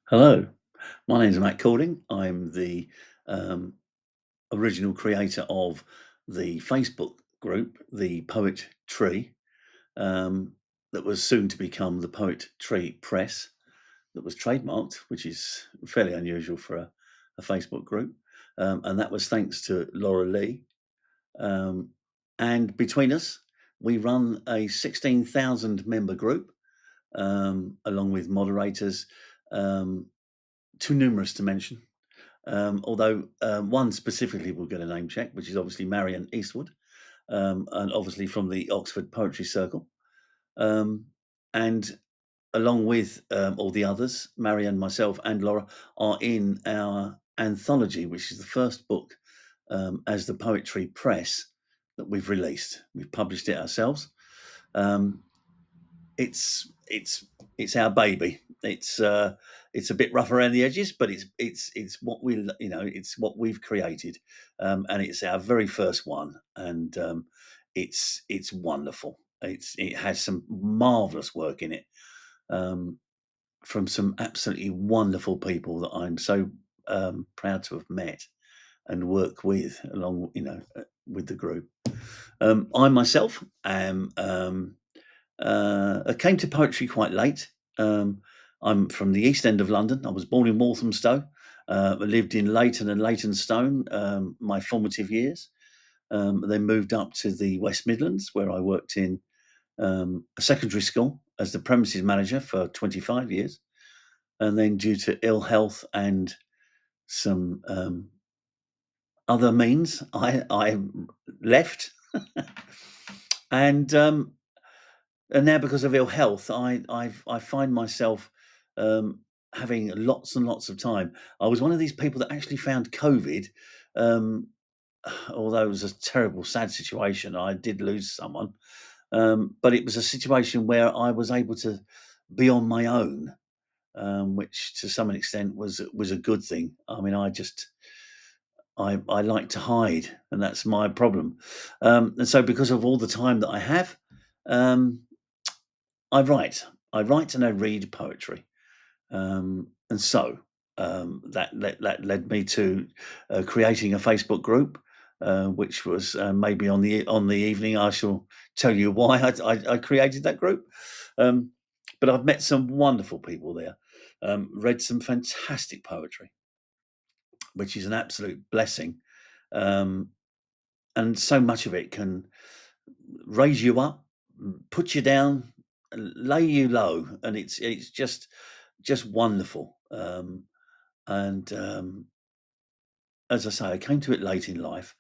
Hello, my name is Matt Cording. I'm the um, original creator of the Facebook group, the Poet Tree, um, that was soon to become the Poet Tree Press, that was trademarked, which is fairly unusual for a Facebook group. And that was thanks to Laura Lee. Um, and between us, we run a 16,000 member group, along with moderators, um, too numerous to mention. Although one specifically will get a name check, which is obviously Marion Eastwood, and obviously from the Oxford Poetry Circle. Um, and along with all the others, Marion, myself, and Laura are in our anthology, which is the first book as the Poetry Press that we've released. We've published it ourselves. Um, it's our baby. It's a bit rough around the edges, but it's what it's what we've created, and it's our very first one, and it's wonderful. It has some marvelous work in it, um, from some absolutely wonderful people that I'm so proud to have met and work with along with the group. I myself am. I came to poetry quite late. Um, I'm from the East End of London. I was born in Walthamstow. I lived in Leighton and Leytonstone my formative years. Then moved up to the West Midlands, where I worked in a secondary school as the premises manager for 25 years. And then, due to ill health and some other means, I left. and And now, because of ill health, I find myself um, having lots and lots of time. I was one of these people that actually found COVID, um, although it was a terrible, sad situation. I did lose someone, but it was a situation where I was able to be on my own, which to some extent was a good thing. I mean, I like to hide, and that's my problem. And so, because of all the time that I have, um, I write. I write and I read poetry. And so that led me to creating a Facebook group, which was maybe on the evening I shall tell you why I created that group. Um, but I've met some wonderful people there, read some fantastic poetry, which is an absolute blessing. Um, and so much of it can raise you up, put you down, lay you low, and it's just wonderful. And As I say, I came to it late in life.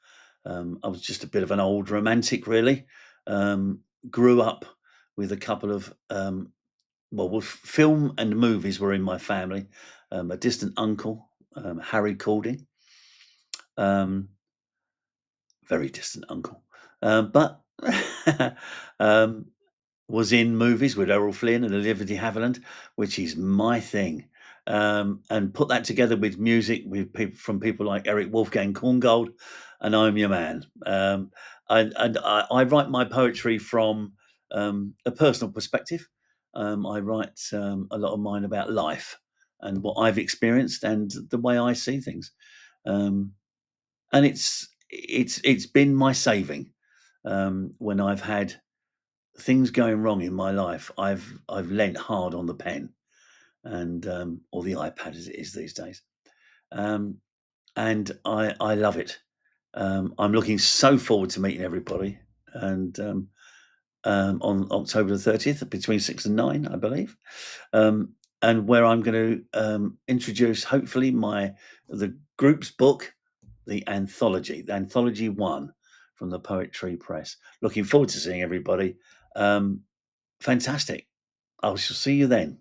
I was just a bit of an old romantic, really. Um, Grew up with a couple of film and movies were in my family. A distant uncle, Harry Calding, um, very distant uncle, but um, was in movies with Errol Flynn and Olivia de Havilland, which is my thing. And put that together with music with people like Eric Wolfgang Korngold, and I'm your man. I write my poetry from a personal perspective. I write a lot of mine about life and what I've experienced and the way I see things. Um, and it's been my saving when I've had things going wrong in my life. I've lent hard on the pen and or the iPad as it is these days, um, and I love it. I'm looking so forward to meeting everybody, and on October the 30th between 6 and 9, I believe, and where I'm going to introduce hopefully the group's book, the Anthology One from the Poetry Press. Looking forward to seeing everybody. Fantastic. I shall see you then.